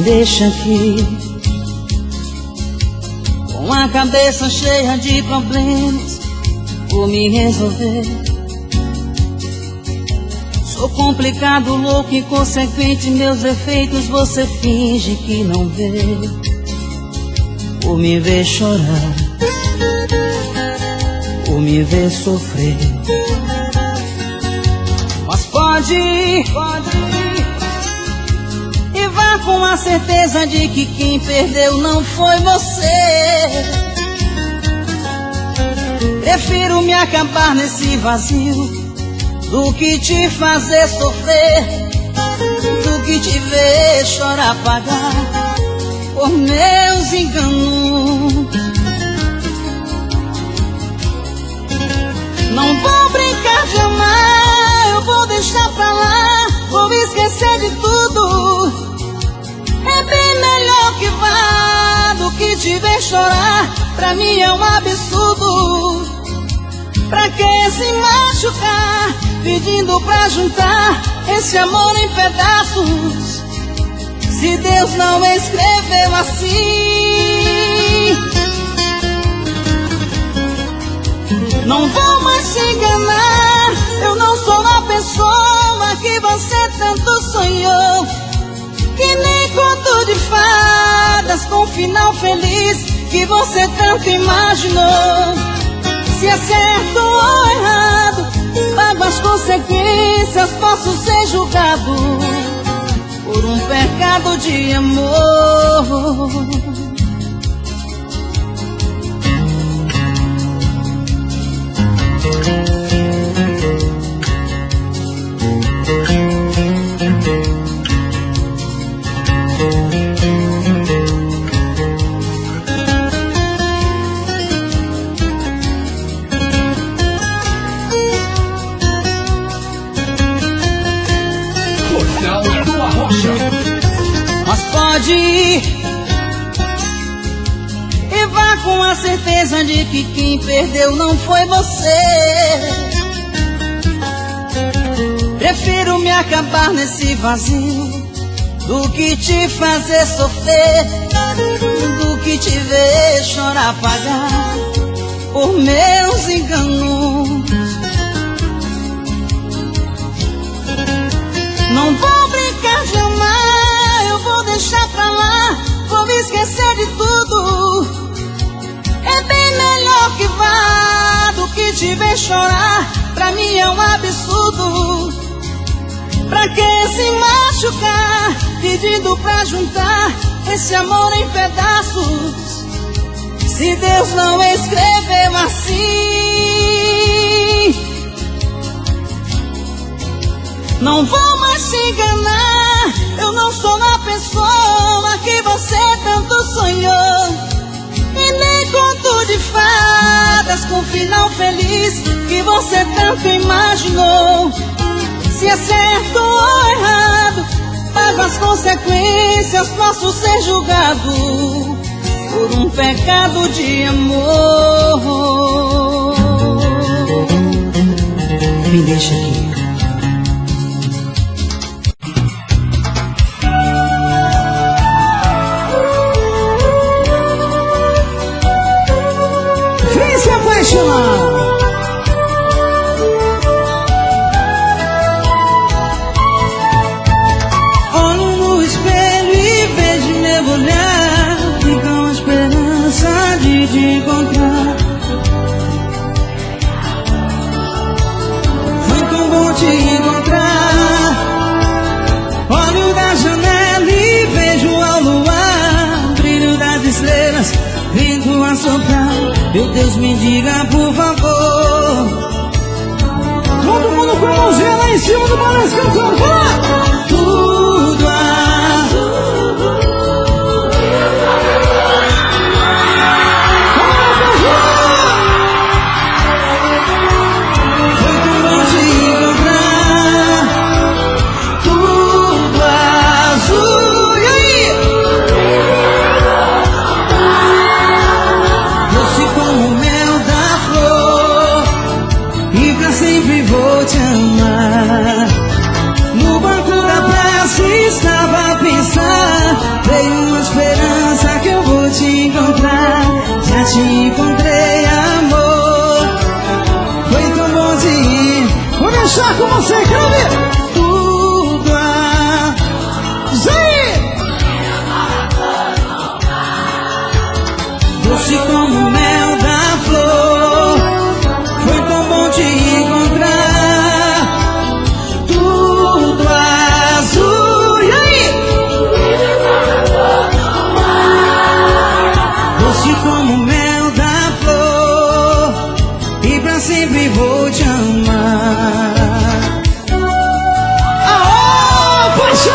deixa aqui, com a cabeça cheia de problemas por me resolver. Sou complicado, louco, inconsequente, meus defeitos você finge que não vê. Por me ver chorar, por me ver sofrer. Mas pode ir, e vá com a certeza de que quem perdeu não foi você. Prefiro me acabar nesse vazio do que te fazer sofrer, do que te ver chorar, pagar por meus enganos. Não vou brincar de amar, eu vou deixar pra lá, vou esquecer de tudo. É bem melhor que vá do que te ver chorar, pra mim é um absurdo. Pra que se machucar, pedindo pra juntar esse amor em pedaços, se Deus não escreveu assim? Não vou mais te enganar, eu não sou a pessoa que você tanto sonhou, que nem conto de fadas com final feliz que você tanto imaginou. Se é certo ou errado, pago as consequências, posso ser julgado por um pecado de amor. Mas pode ir, e vá com a certeza de que quem perdeu não foi você. Prefiro me acabar nesse vazio do que te fazer sofrer, do que te ver chorar, pagar por meus enganos. Não vou brincar de amar, eu vou deixar pra lá, vou esquecer de tudo. É bem melhor que vá do que te ver chorar, pra mim é um absurdo. Pra que se machucar, pedindo pra juntar esse amor em pedaços, se Deus não escreveu assim? Não vou mais te enganar, eu não sou a pessoa que você tanto sonhou, e nem conto de fadas com final feliz que você tanto imaginou. Se é certo ou errado, pago as consequências, posso ser julgado por um pecado de amor. Me deixa aqui. Vem se apaixonar. Te encontrar. Foi tão bom te encontrar. Olho da janela e vejo ao luar, brilho das estrelas, vento a soprar. Meu Deus, me diga por favor. Todo mundo com a mãozinha lá em cima do balanço cantando. Tudo azul. Sempre vou te amar. No cantar com você, quero ver. Tudo Zé! Doce como o mel da flor, foi tão bom te encontrar. Tudo azul, e aí? Doce como o mel da flor, e pra sempre vou te amar. Aô, paixão!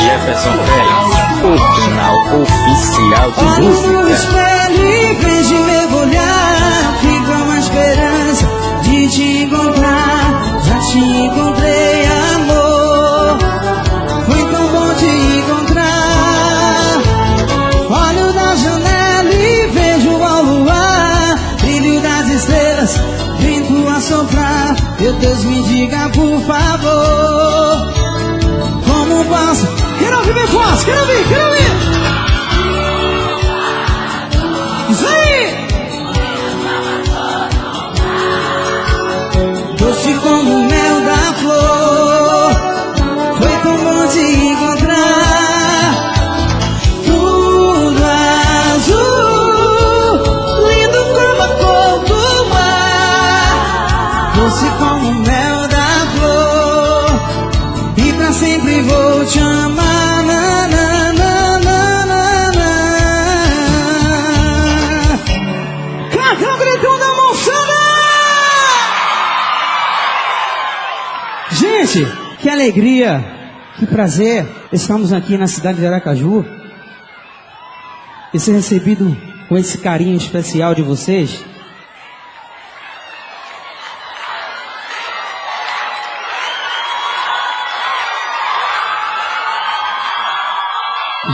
Jefferson Félix, o canal oficial de Olho no música. espelho e vejo meu olhar, fica uma esperança de te encontrar. Já te encontrei, amor, foi tão bom te encontrar. Olho na janela e vejo ao luar, brilho das estrelas, vento a soprar. Meu Deus, me diga por favor, como posso? Quero ouvir bem forte, quero ouvir, quero ouvir. Isso aí! Doce como o mel da flor, foi tão bom te encontrar. Tudo azul, lindo como a cor do mar. Doce como o mel da flor, e pra sempre vou te amar. Na, na, na, na, na, na. Cacau gritão da moçada! Gente, que alegria, que prazer. Estamos aqui na cidade de Aracaju e ser recebido com esse carinho especial de vocês.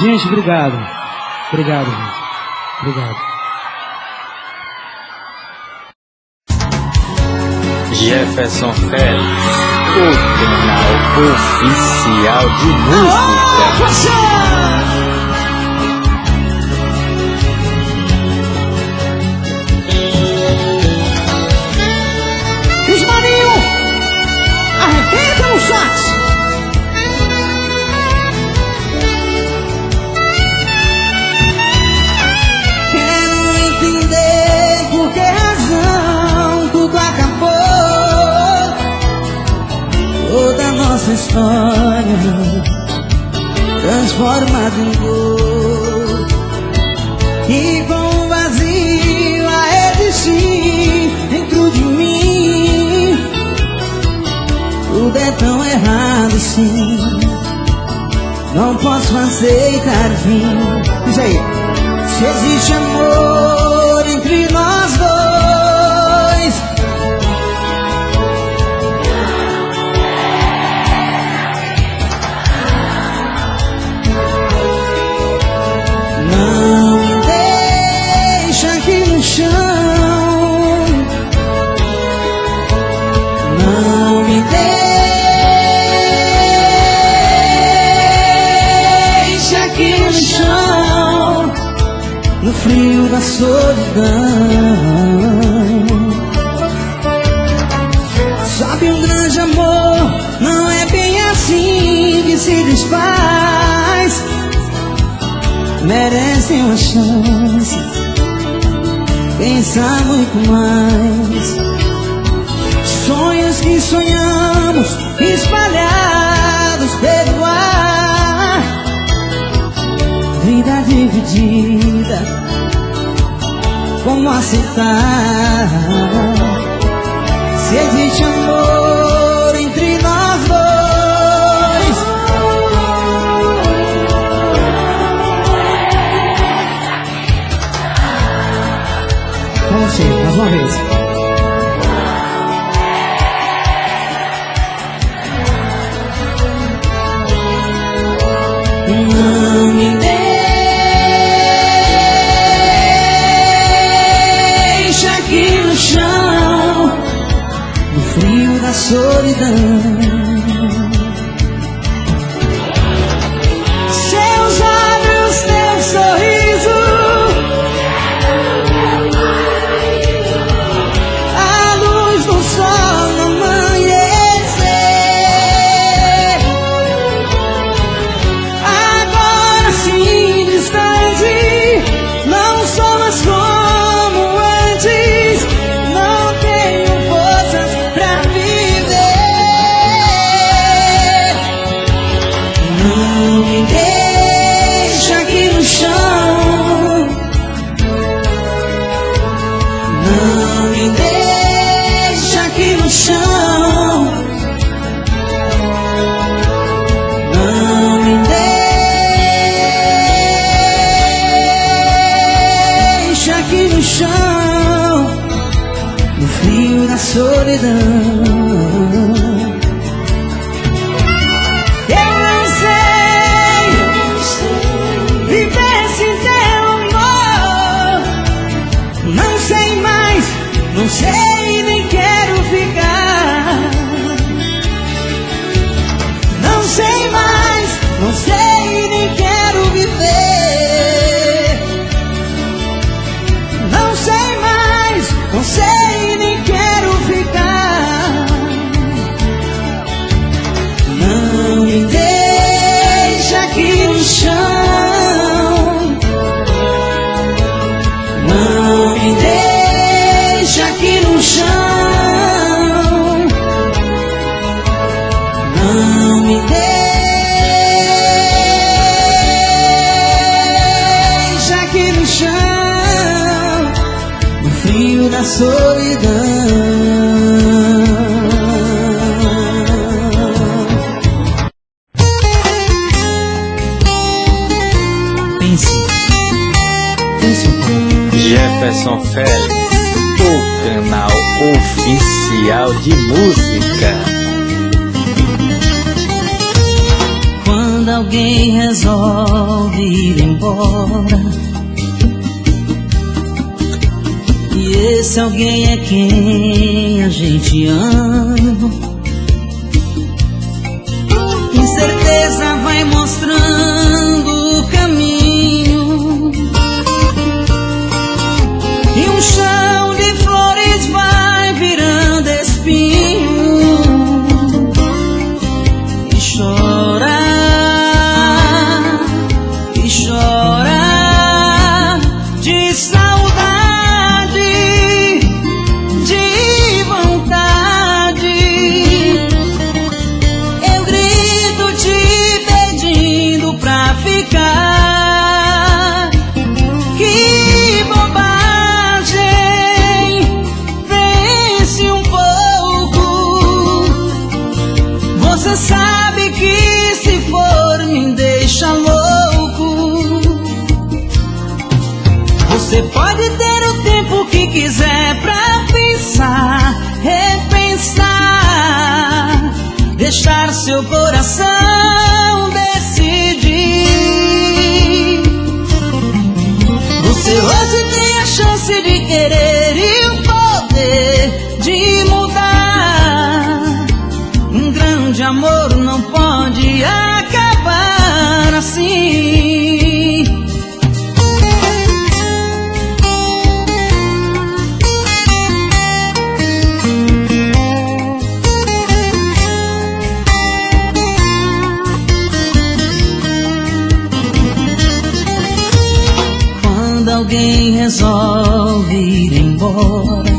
Gente, obrigado. Obrigado, gente. Obrigado. Jefferson Félix, o canal oficial de música. Ismarinho, arrebenta no sax. Por que razão tudo acabou? Toda nossa história transformada em dor, e com um vazio a existir dentro de mim. Tudo é tão errado assim, não posso aceitar o fim. Diz aí, se existe amor entre nós dois, não me deixa aqui no chão, não me deixa aqui no chão, no frio da solidão. Sabe, um grande amor não é bem assim que se desfaz. Merece uma chance, pensar muito mais. Sonhos que sonhamos espalhados pelo ar, vida dividida, como aceitar? Se existe amor entre nós dois, com você, mais uma vez. Não me deixa aqui no chão, no frio da solidão. Seus olhos, teu sorriso no chão, no frio da solidão. Eu não sei viver sem teu amor. Não sei mais, não sei, nem quero ficar. Não sei mais, não sei, nem quero viver. Não sei mais, não sei, nem quero ficar. Não me deixa aqui no chão. Não me deixa aqui no chão. Não me deixa aqui no chão, no frio da solidão. Pense um pouco. Jefferson Félix, o canal oficial de música. Quando alguém resolve ir embora, e esse alguém é quem a gente ama, incerteza vai mostrando o caminho, e um chão de flores vai virando espinho, e chora, e chora de saudade, de vontade. Eu grito te pedindo pra ficar. Que bobagem, pense um pouco. Você sabe que se for me deixa louco. Você pode ter o tempo que quiser pra pensar, repensar, deixar seu coração decidir. Você hoje tem a chance de querer e o poder de mudar. Um grande amor não pode acabar assim. Quando alguém resolve ir embora,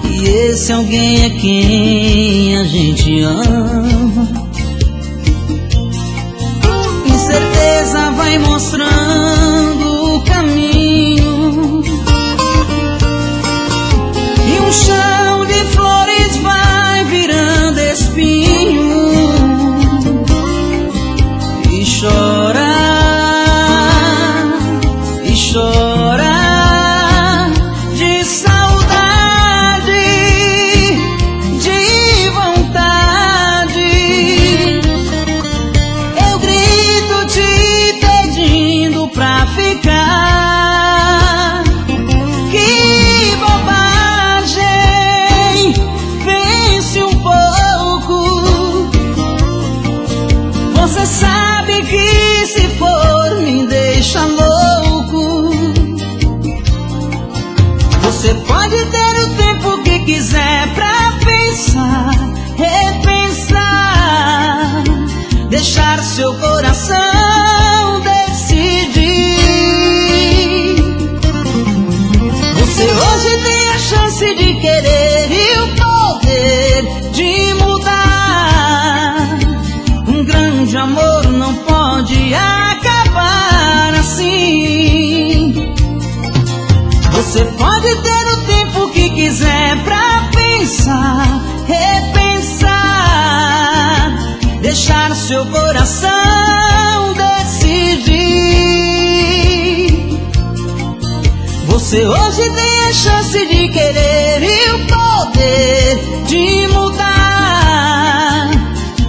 e esse alguém é quem a gente ama, incerteza vai mostrando o caminho, e um chão de flores vai virando espinho, e chora, e chora de saudade, de vontade. Eu grito te pedindo pra ficar. Que bobagem, pense um pouco. Você sabe que se for me deixa louco. Você pode ter o tempo que quiser pra pensar, repensar, deixar seu coração decidir. Você hoje tem a chance de querer e o poder de mudar. Um grande amor não pode acabar assim. Você pode ter o tempo que quiser pra pensar, repensar, deixar seu coração decidir. Você hoje tem a chance de querer e o poder de mudar.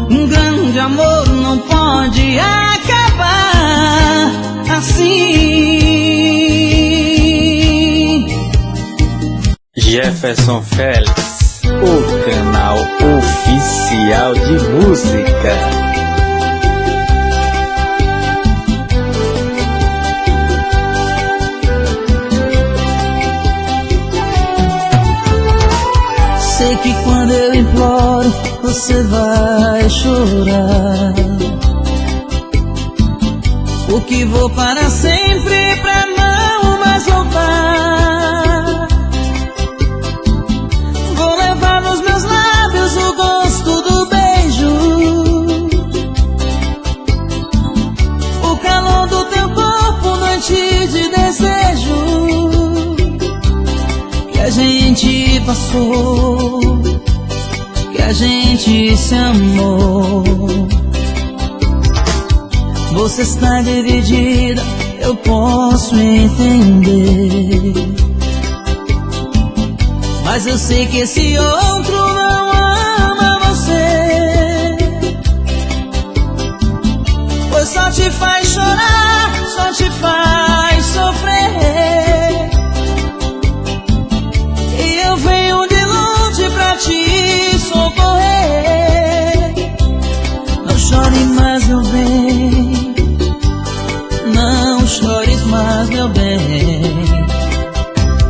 Um grande amor não pode acabar assim. Jefferson Félix, o canal oficial de música. Sei que quando eu imploro, você vai chorar. Porque vou para sempre pra não mais voltar. Vou levar nos meus lábios o gosto do beijo, o calor do teu corpo, noite de desejo que a gente passou, que a gente se amou. Você está dividida, eu posso entender, mas eu sei que esse outro não ama você, pois só te faz chorar, só te faz sofrer. E eu venho de longe pra te socorrer. Não chore mais, meu bem, não chores mais, meu bem.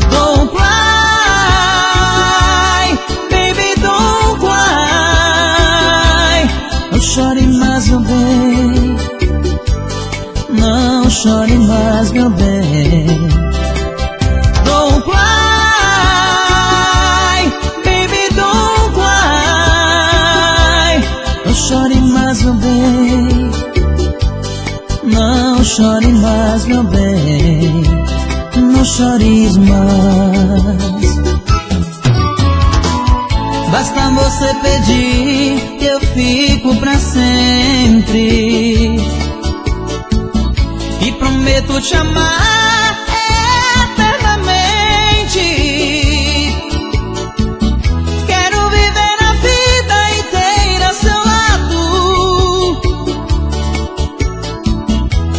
Don't cry, baby, don't cry. Não chore mais, meu bem, não chore mais, meu bem. Don't cry, baby, don't cry. Não chore mais, meu bem, não chore mais, meu bem. Não chores mais. Basta você pedir que eu fico pra sempre, e prometo te amar eternamente. Quero viver a vida inteira ao seu lado,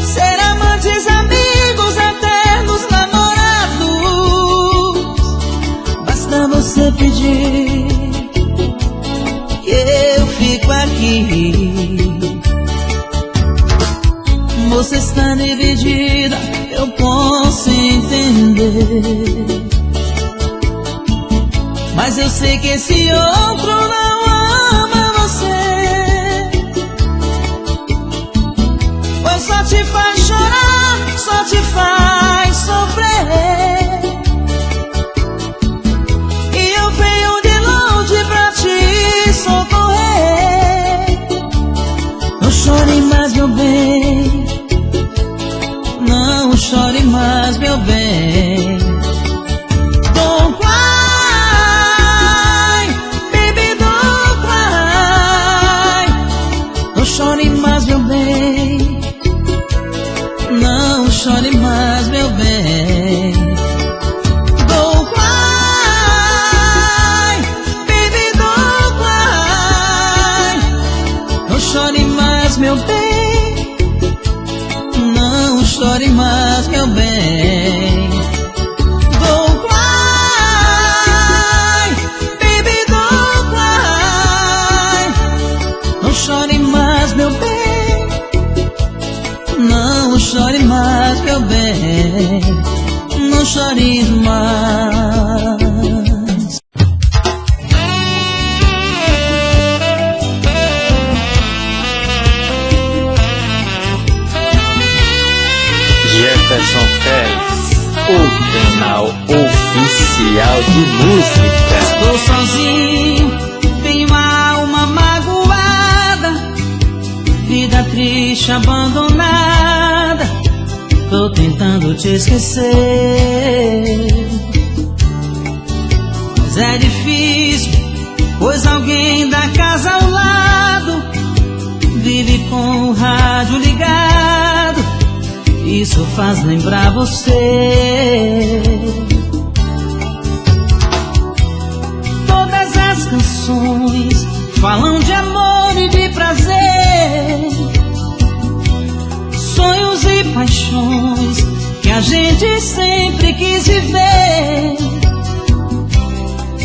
ser amantes, amigos, eternos namorados. Basta você pedir que eu fico aqui. Você está dividida, eu posso entender, mas eu sei que esse outro não ama você, pois só te faz chorar, só te faz sofrer. E eu venho de longe pra te socorrer. Não chore mais, meu bem, não chore mais, meu bem. Don't cry, baby, don't cry. Não chore mais, meu bem, não chore mais, meu bem. Don't cry, baby, don't cry. Não chore mais, meu bem, não chore mais, meu bem. Don't cry, baby, don't cry. Não chore mais, meu bem, não chore mais, meu bem. Não chore mais. Jefferson Félix, o canal oficial de música. Estou sozinho, tenho a alma magoada, vida triste, abandonada. Tô tentando te esquecer, mas é difícil, pois alguém da casa ao lado vive com o rádio ligado. Isso faz lembrar você. canções falam de amor e de prazer, sonhos e paixões que a gente sempre quis viver.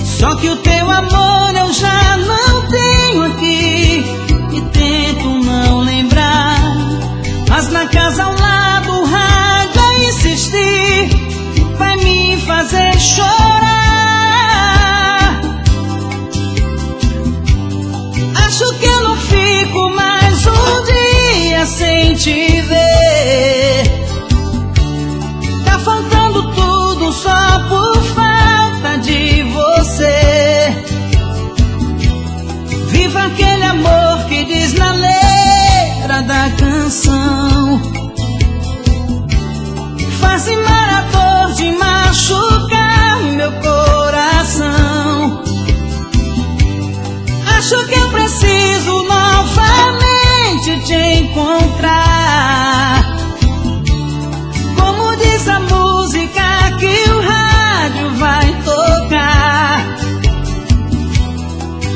Só que o teu amor eu já não tenho aqui e tento não lembrar, mas na casa ao lado o rádio a insistir vai me fazer chorar. Acho que eu não fico mais um dia sem te ver. Tá faltando tudo só por falta de você. Viva aquele amor que diz na letra da canção. Faz maratona de machucar meu coração. Acho que eu preciso novamente te encontrar. Como diz a música que o rádio vai tocar,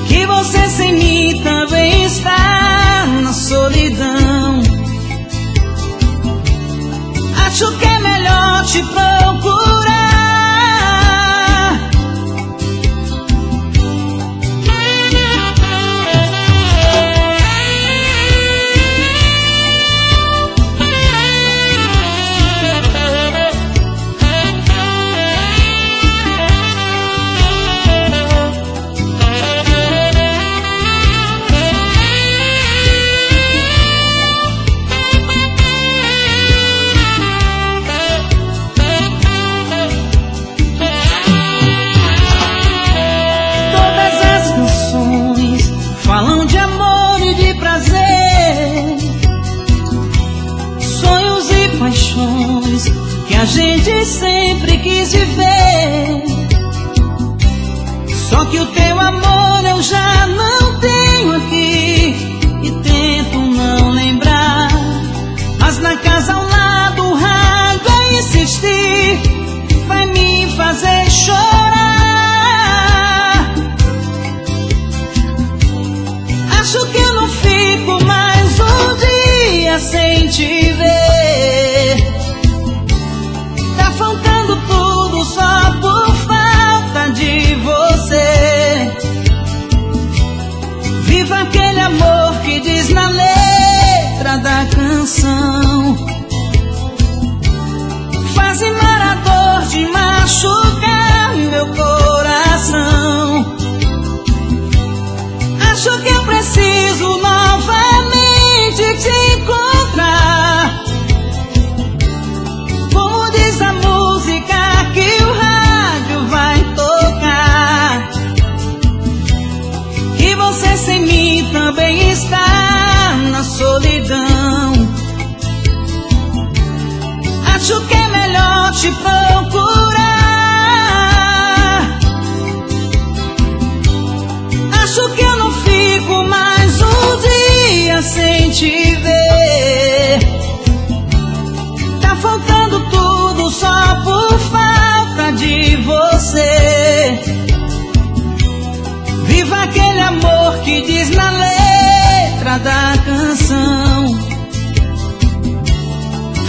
que você sem mim também está na solidão. Acho que é melhor te procurar. Falam de amor e de prazer, sonhos e paixões que a gente sempre quis viver. Só que o teu amor eu já não tenho aqui e tento não lembrar, mas na casa ao lado o rádio a insistir vai me fazer chorar. Acho que eu não fico mais um dia sem te ver. Tá faltando tudo só por falta de você. Viva aquele amor que diz na letra da canção. Faz maratona de machucar meu coração. Acho que eu preciso novamente te encontrar. Como diz a música que o rádio vai tocar, que você sem mim também está na solidão. Acho que é melhor te procurar. Acho que eu não fico mais um dia sem te ver. Tá faltando tudo só por falta de você. Viva aquele amor que diz na letra da canção.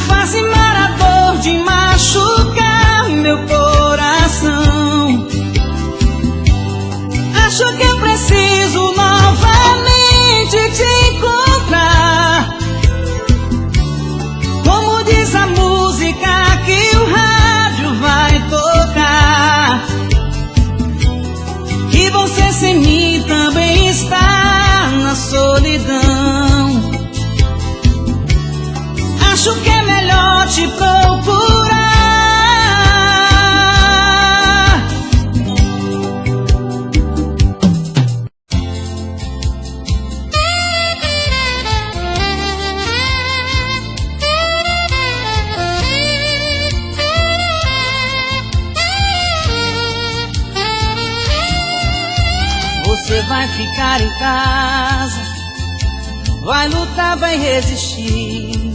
Faz maratona de machucar meu coração. Acho que eu preciso novamente te encontrar. Como diz a música que o rádio vai tocar, que você sem mim também está na solidão. Acho que é melhor te procurar. Você vai ficar em casa, vai lutar, vai resistir,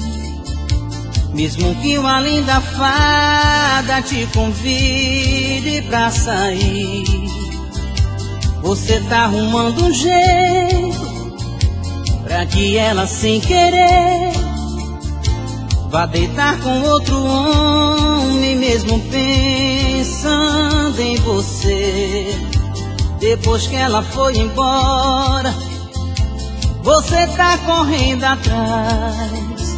mesmo que uma linda fada te convide pra sair. Você tá arrumando um jeito pra que ela sem querer vá deitar com outro homem, mesmo pensando em você. Depois que ela foi embora, você tá correndo atrás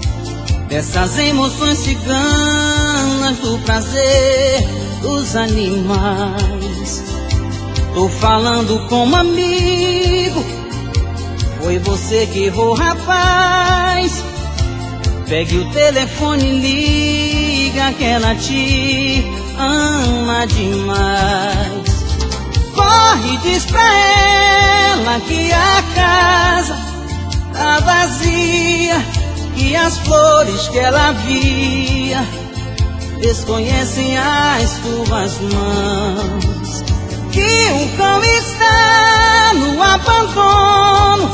dessas emoções ciganas do prazer dos animais. Tô falando como amigo, foi você que errou, rapaz. Pegue o telefone e liga que ela te ama demais. Corre e diz pra ela que a casa tá vazia, que as flores que ela via desconhecem as tuas mãos, que o cão está no abandono,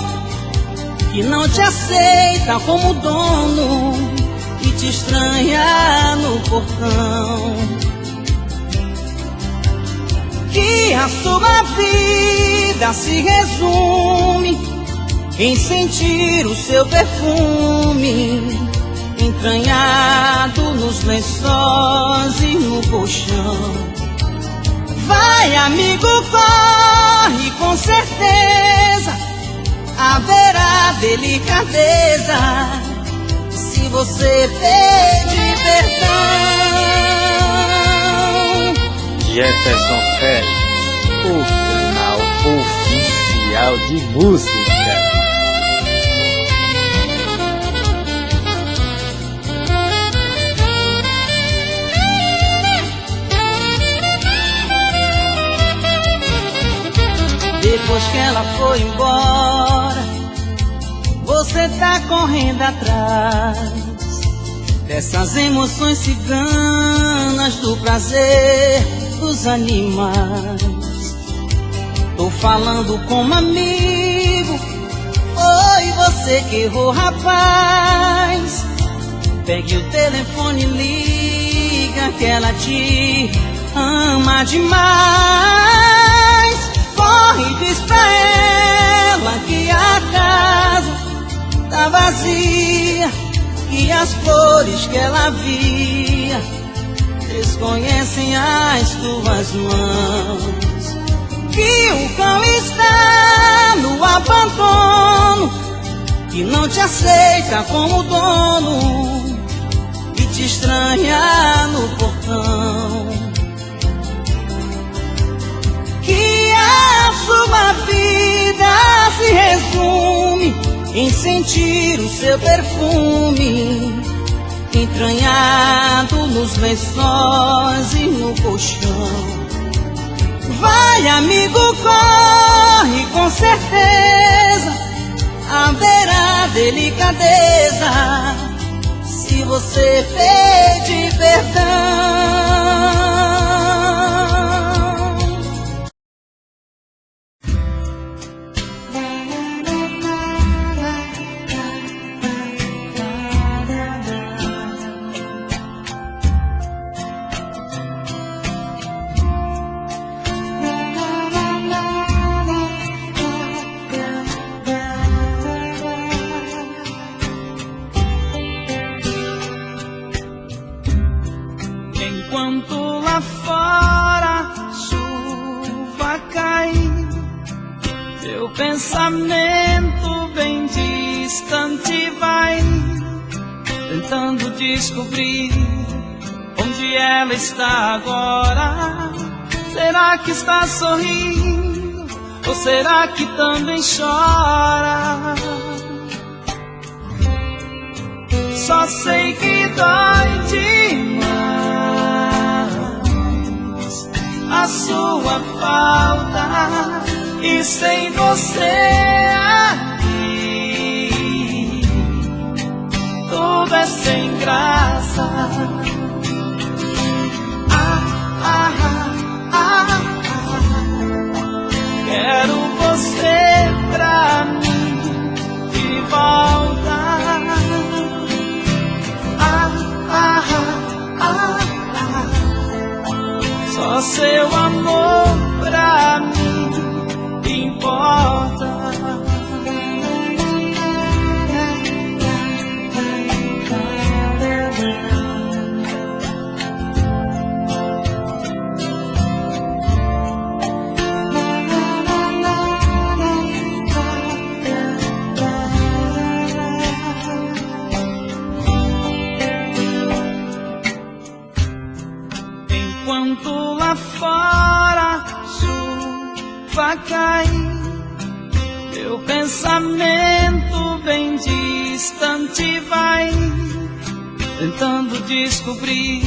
que não te aceita como dono e te estranha no portão, que a sua vida se resume em sentir o seu perfume entranhado nos lençóis e no colchão. Vai, amigo, corre, com certeza haverá delicadeza se você pedir perdão. Jefferson Félix, o canal oficial de música. Depois que ela foi embora, você tá correndo atrás dessas emoções ciganas do prazer dos animais. Tô falando como amigo, foi você que errou, rapaz. Pegue o telefone e liga que ela te ama demais. Corre e diz pra ela que a casa tá vazia, que as flores que ela via desconhecem as tuas mãos, que o cão está no abandono, que não te aceita como dono e te estranha no portão, que a sua vida se resume em sentir o seu perfume entranhado nos lençóis e no colchão. Vai, amigo, corre, com certeza haverá delicadeza se você pedir perdão. Enquanto lá fora chuva cai, teu pensamento bem distante vai, tentando descobrir onde ela está agora. Será que está sorrindo ou será que também chora? Só sei que dói demais a sua falta, e sem você aqui tudo é sem graça. Quero você pra mim de volta. Só seu amor pra mim Enquanto lá fora chuva cai, meu pensamento bem distante vai, tentando descobrir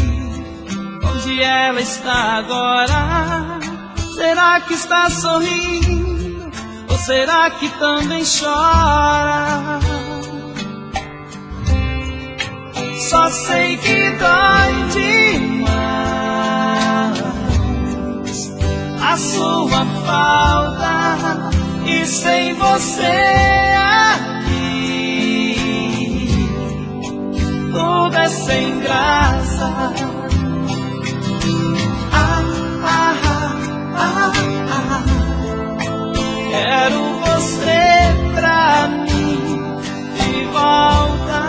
onde ela está agora. Será que está sorrindo? Ou será que também chora? Só sei que dói demais a sua falta, e sem você aqui tudo é sem graça. Quero você pra mim de volta.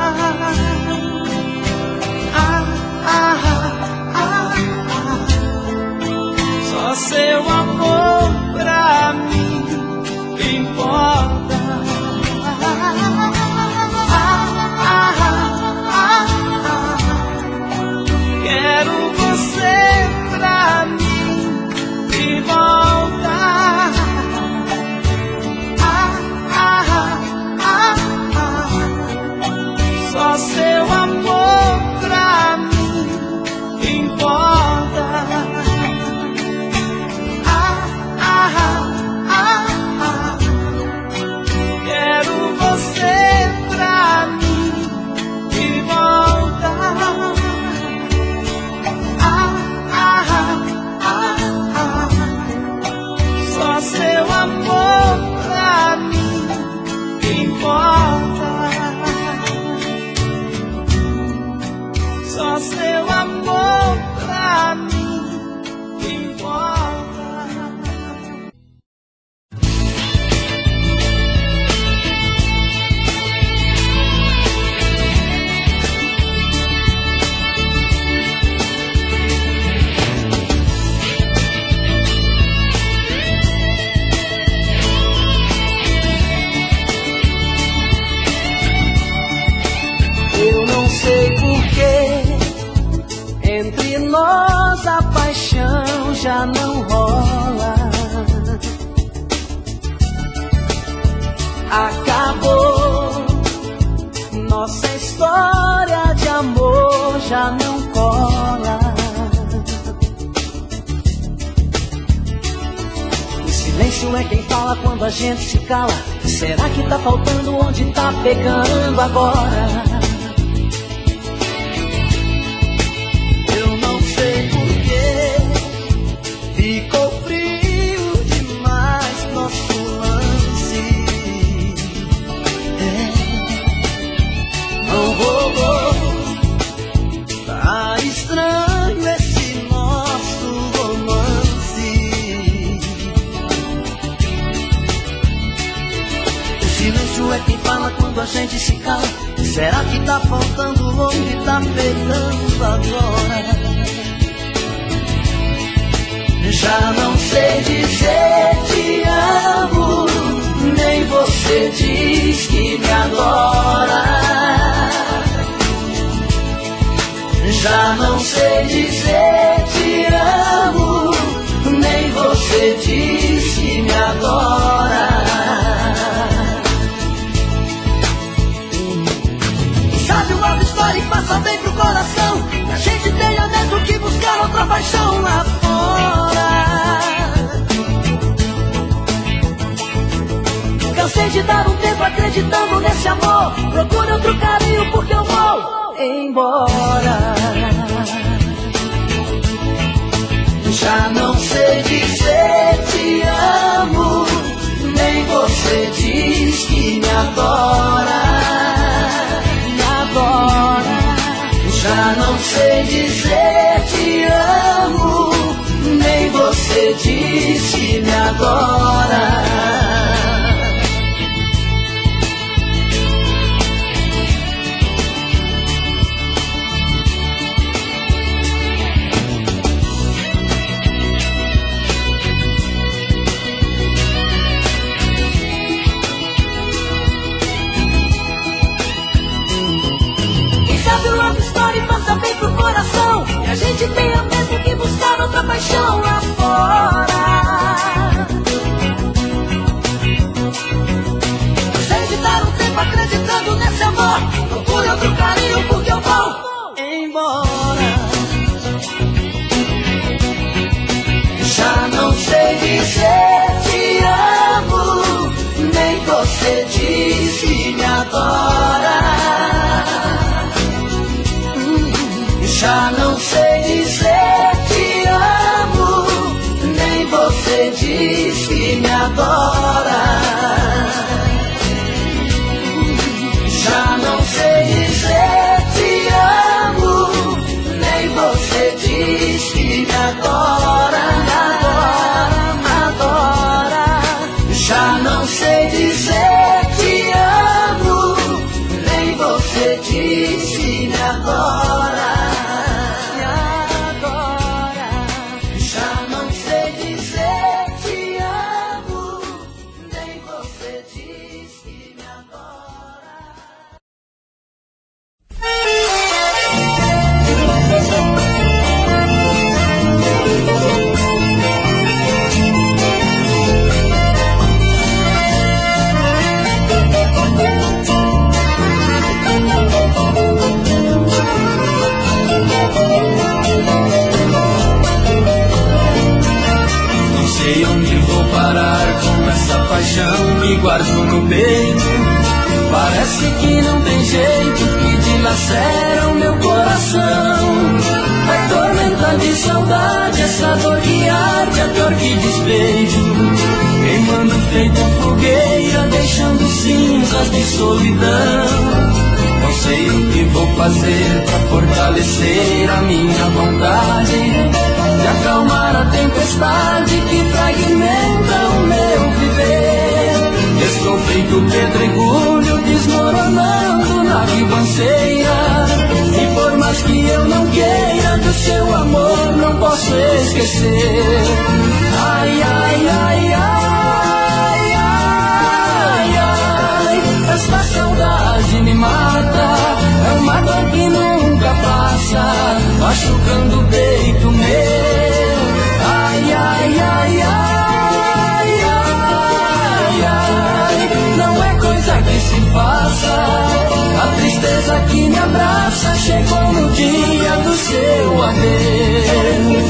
Só seu amor pra mim importa. Quero você pra mim de volta. Só seu amor pra mim importa. Quero você pra mim de volta. Só seu amor pra mim importa. Só seu amor pra mim importa. Eu não sei porquê, entre nós a paixão já não rola. Acabou, nossa história de amor já não cola. O silêncio é quem fala quando a gente se cala. Será que tá faltando onde tá pegando agora? Ficou frio demais nosso lance. Não rolou. Tá estranho esse nosso romance. O silêncio é quem fala quando a gente se cala. Será que tá faltando onde tá pegando agora? Já não sei dizer te amo, nem você diz que me adora. Já não sei dizer te amo, nem você diz que me adora. Sabe uma história e passa bem pro coração, que a gente tenha mesmo que buscar outra paixão lá fora. Cansei de dar um tempo acreditando nesse amor. Procure outro caminho porque eu vou embora. Já não sei dizer te amo, nem você diz que me adora. Me adora. Já não sei dizer te amo, nem você diz que me adora. Quem sabe o love story passa bem pro coração, e a gente tenha mesmo que buscar que me adora. Já não sei dizer te amo, nem você diz que me adora. Já não sei dizer te amo, nem você diz que me adora. Adora. Já não sei dizer te amo, nem você diz que me adora. Paixão que guardo no peito, parece que não tem jeito, que dilacera o meu coração. É tormenta de saudade, essa dor que arde, é pior que despejo, queimando feito fogueira, deixando cinzas de solidão. Não sei o que vou fazer pra fortalecer a minha vontade de acalmar a tempestade que fragmenta o meu viver. Estou feito pedregulho desmoronando na ribanceira, e por mais que eu não queira, do seu amor não posso esquecer. Ai, ai, ai, ai, ai, ai, essa saudade me mata, é uma dor que nunca passa, machucando o peito meu. Ai, ai, ai, ai, ai, ai, não é coisa que se faça. A tristeza que me abraça chegou no dia do seu adeus.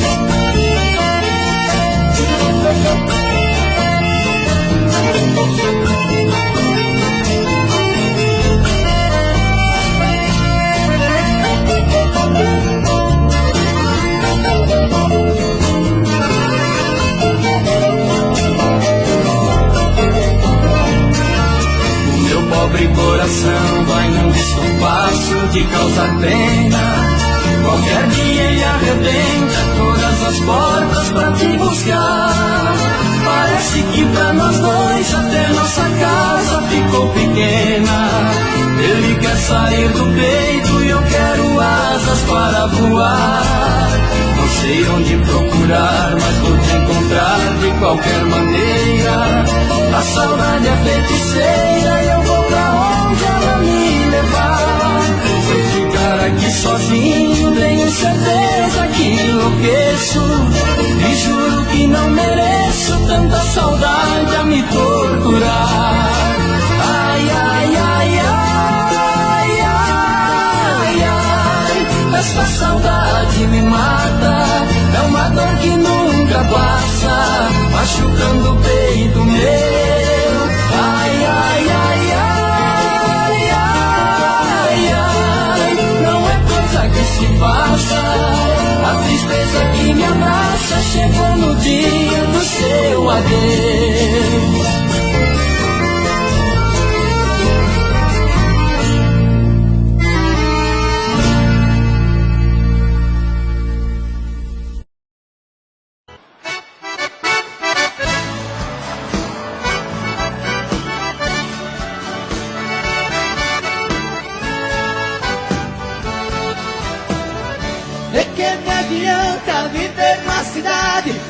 Pobre coração vai num descompasso de causar pena. Qualquer dia ele arrebenta todas as portas pra te buscar. Parece que pra nós dois até nossa casa ficou pequena. Ele quer sair do peito e eu quero asas para voar. Não sei onde procurar, mas vou te encontrar de qualquer maneira. A saudade é feiticeira e eu vou pra onde ela me levar. Se eu ficar aqui sozinho, tenho certeza que enlouqueço. E juro que não mereço tanta saudade a me torturar. Ai, ai, ai, ai, ai, ai, essa saudade me mata, é uma dor que nunca passa, machucando o peito meu. Ai, ai, ai, ai, ai, ai, não é coisa que se faça. A tristeza que me abraça chegou no dia do seu adeus.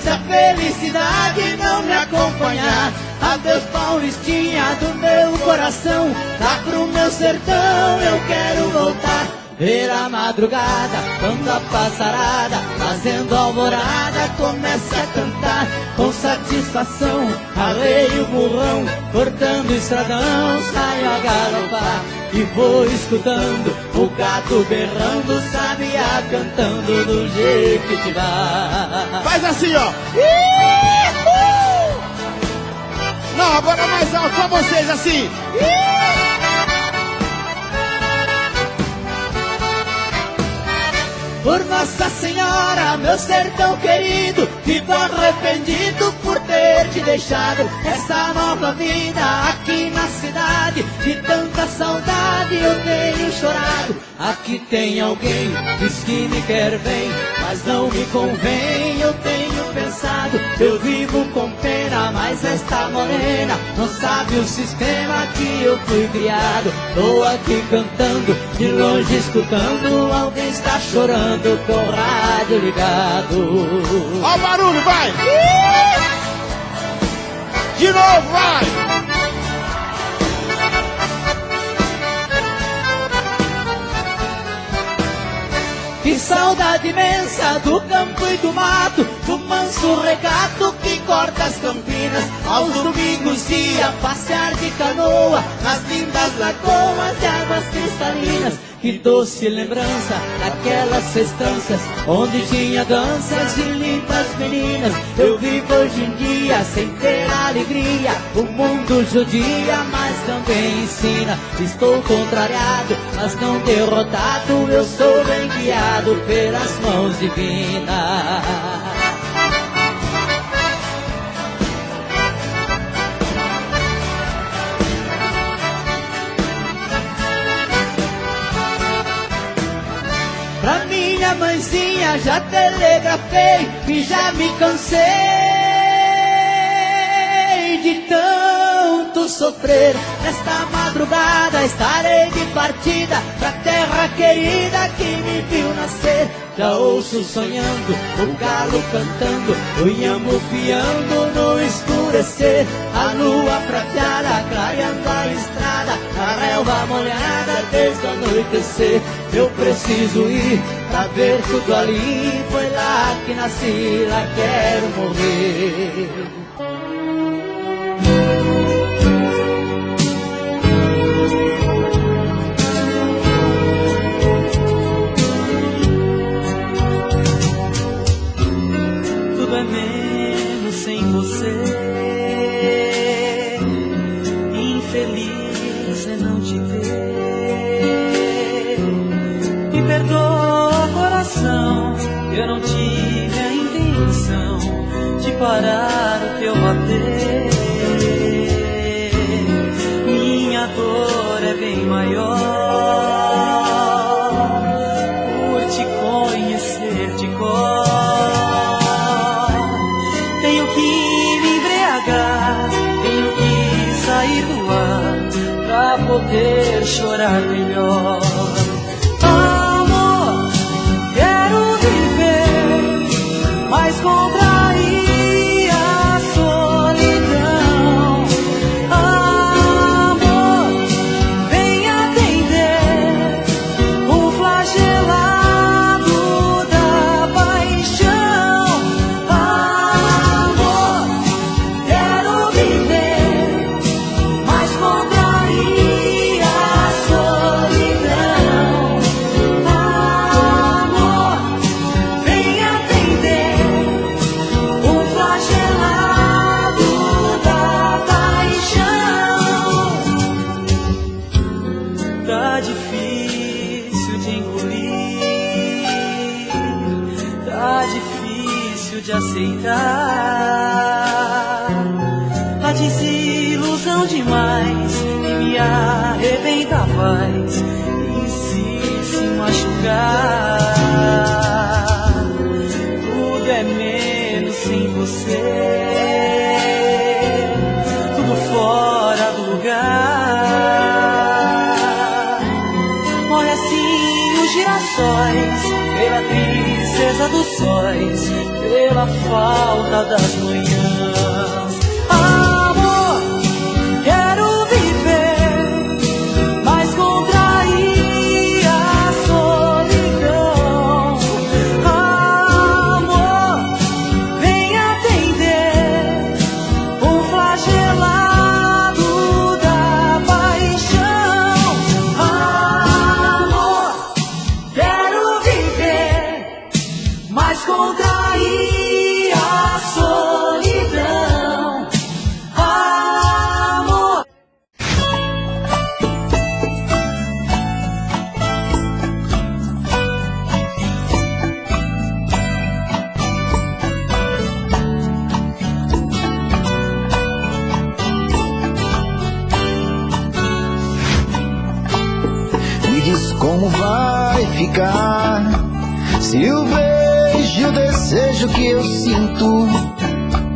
Se a felicidade não me acompanhar, adeus Paulistinha do meu coração, lá pro meu sertão eu quero voltar. Ver a madrugada, quando a passarada, fazendo alvorada, começa a cantar com satisfação. Arreio o burrão, cortando o estradão, saio a galopar e vou escutando o gato berrando, sabiá cantando do Jequitibá. Faz assim, ó. Não, agora mais alto, só vocês assim. por Nossa Senhora, meu sertão querido, fico arrependido por ter te deixado. Essa nova vida aqui na cidade, de tanta saudade eu tenho chorado. Aqui tem alguém, diz que me quer bem, mas não me convém, eu tenho pensado. Eu vivo com pena, mas esta morena não sabe o sistema que eu fui criado. Tô aqui cantando, de longe escutando, alguém está chorando com o rádio ligado. Ó o barulho, vai! De novo, vai! Que saudade imensa do campo e do mato, do manso regato que corta as campinas. Aos domingos ia passear de canoa nas lindas lagoas de águas cristalinas. Que doce lembrança daquelas festanças onde tinha danças e lindas meninas. Eu vivo hoje em dia sem ter alegria, o mundo judia, mas também ensina. Estou contrariado, mas não derrotado, eu sou bem guiado pelas mãos divinas. Pra minha mãezinha já telegrafei e já me cansei de tanto sofrer. Nesta madrugada estarei de partida pra terra querida que me viu nascer. Já ouço sonhando, o galo cantando, o inhamo piando no escurecer. A lua prateada clareando a estrada, a relva molhada desde o anoitecer. Eu preciso ir pra ver tudo ali, foi lá que nasci, lá quero morrer. Tudo é menos sem você, infeliz é não te ver. Me perdoa, coração, eu não tive a intenção de parar o teu bater. Minha dor é bem maior por te conhecer de cor. Tenho que me embriagar, tenho que sair do ar pra poder chorar melhor. Mas contrair a solidão. Amor, vem atender o flagelado da paixão. Amor, quero viver, mas contrair a solidão. Amor, vem atender o flagelado da paixão. Tá difícil de engolir, tá difícil de aceitar. A desilusão demais e me arrebenta a paz, insiste em machucar. Tudo é menos sem você, tudo fora do lugar. Morre assim os girassóis, pela tristeza dos sóis, pela falta das manhãs. Amor, quero viver, mas contrair a solidão. Amor, vem atender o flagelado da paixão. Amor, quero viver, mas contrair a solidão. Amor. ficar? Se o beijo e o desejo que eu sinto,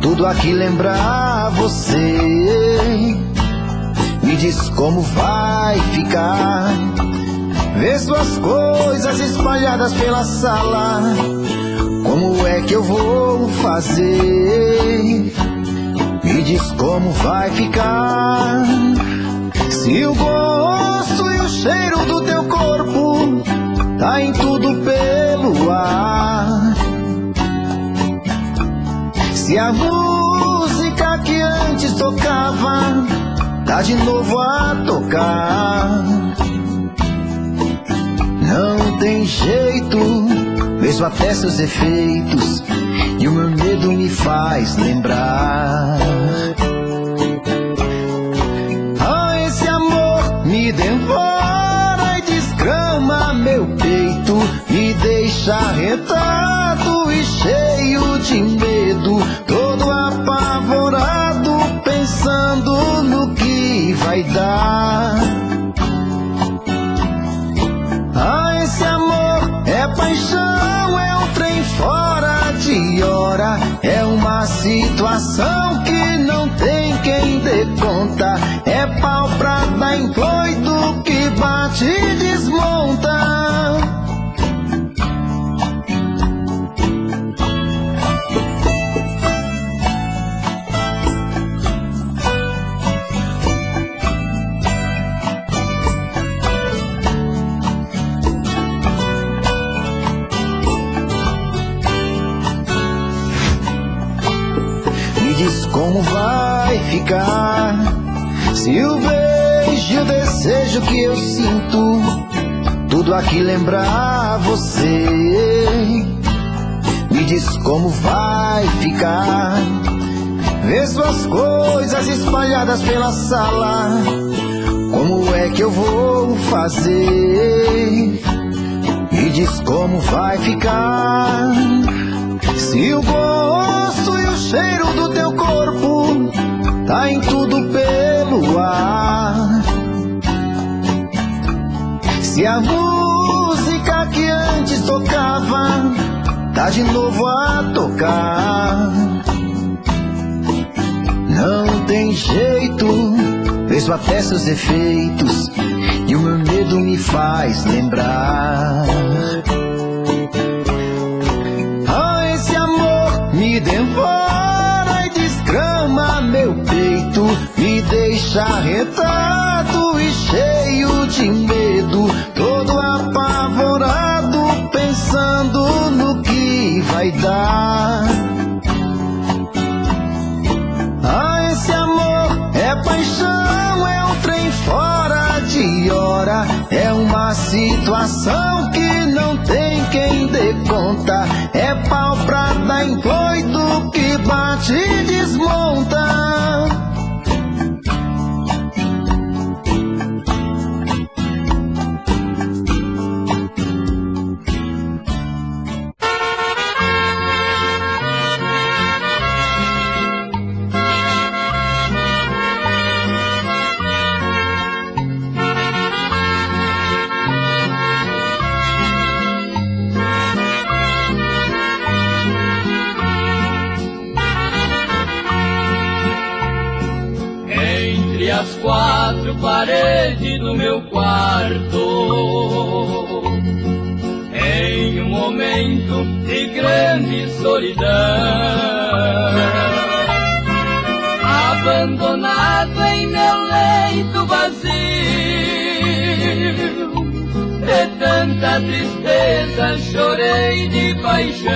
tudo aqui lembrar você, me diz como vai ficar? Vê suas coisas espalhadas pela sala, como é que eu vou fazer? Me diz como vai ficar? Se o gosto e o cheiro do teu corpo tá em tudo pelo ar, se a música que antes tocava tá de novo a tocar, não tem jeito, vejo até seus efeitos e o meu medo me faz lembrar. Ah, esse amor me devora e desgrama meu peito, me deixa arretado e cheio de medo, todo apavorado, pensando no que vai dar. Ah, esse amor é paixão, é um trem fora de hora, é uma situação que não tem quem dê conta, é pau pra dar em doido que bate e desmonta. Como vai ficar? Se o beijo e o desejo que eu sinto, tudo aqui lembrar você, me diz como vai ficar? Vê suas coisas espalhadas pela sala, como é que eu vou fazer? Me diz como vai ficar? Se o gosto e o cheiro do teu corpo tá em tudo pelo ar, se a música que antes tocava tá de novo a tocar, não tem jeito, vejo até seus efeitos e o meu medo me faz lembrar. Me devora e desgrama meu peito, me deixa arretado e cheio de medo, todo apavorado, pensando no que vai dar. Ah, esse amor é paixão, é um trem fora de hora, é uma situação que não tem quem dê conta, é pau pra dar em doido que bate e desmonta. As quatro paredes do meu quarto, em um momento de grande solidão, abandonado em meu leito vazio, de tanta tristeza chorei de paixão.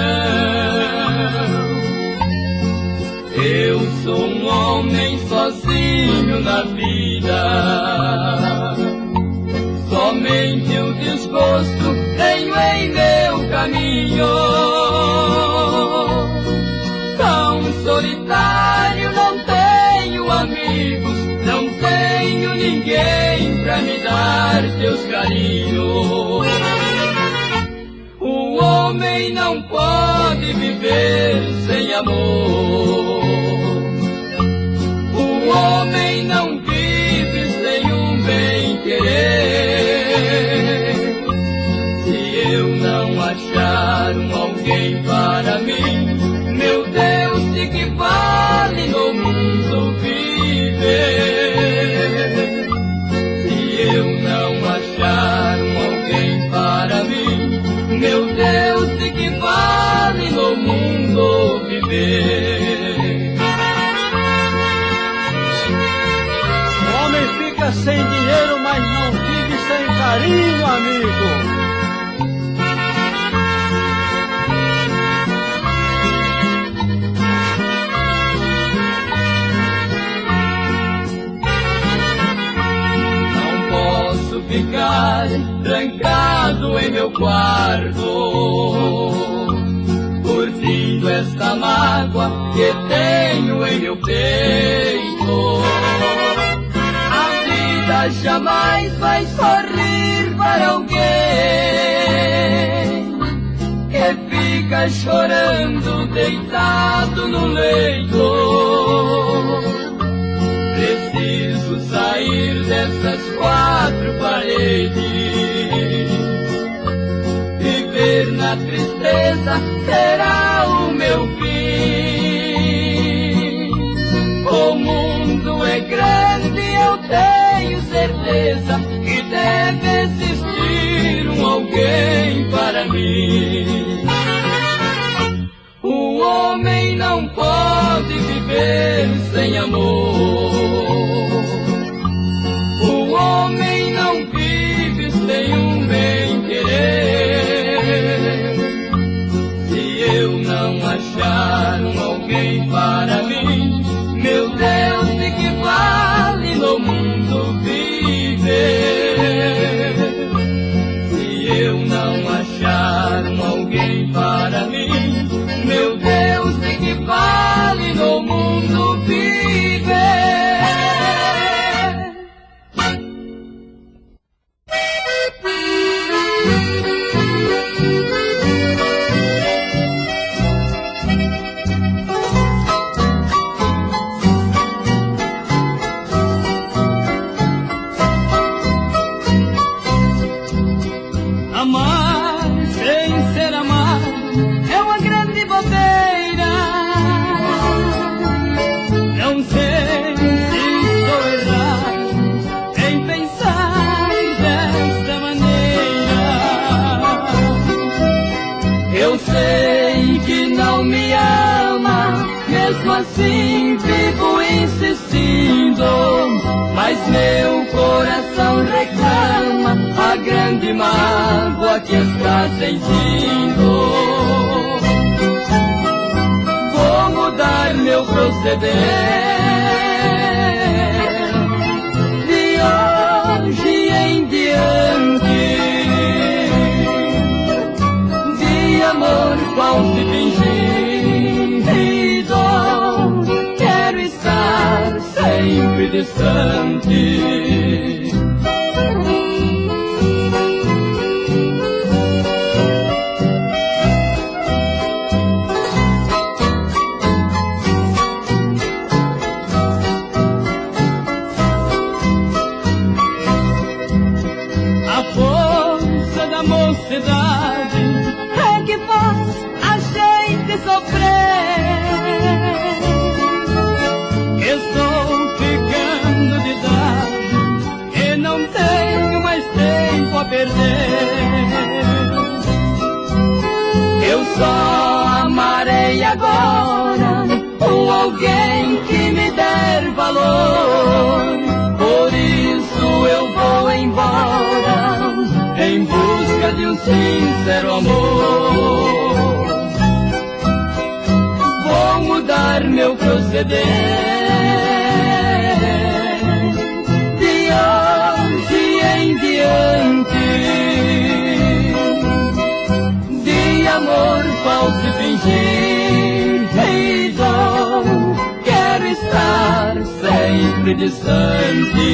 Eu sou um homem sozinho na vida, somente o desgosto tenho em meu caminho. Tão solitário, não tenho amigos, não tenho ninguém pra me dar teus carinhos. O homem não pode viver sem amor, o homem não vive sem um bem-querer. Se alguém para mim. Meu Deus, de que vale no mundo viver? Se eu não achar alguém para mim, meu Deus, de que vale no mundo viver? O homem fica sem dinheiro, mas não vive sem carinho, amigo. Ficar trancado em meu quarto, curtindo esta mágoa que tenho em meu peito. A vida jamais vai sorrir para alguém que fica chorando deitado no leito. Preciso sair dessas quatro paredes. Viver na tristeza será o meu fim. O mundo é grande, eu tenho certeza que deve existir alguém para mim. O homem não pode viver sem amor. O homem não vive sem um bem-querer. Se eu não achar alguém para mim, meu Deus, de que vale no mundo viver? Se eu não achar alguém para mim, meu Deus, de que vale no mundo viver? Amar sem ser amado é uma grande bobeira. Não sei se estou errado em pensar desta maneira. Eu sei que não me ama, mesmo assim vivo insistindo. Mas meu coração reclama a grande mágoa que está sentindo. Vou mudar meu proceder. De hoje em diante, de amor falso e fingido, quero estar sempre distante. A força da mocidade é que faz a gente sofrer. Estou ficando de idade e não tenho mais tempo a perder. Eu só amarei agora com alguém que me der valor. Por isso eu vou embora em busca de um sincero amor. Vou mudar meu proceder. De hoje em diante, de amor falso e fingido, quero estar sempre distante.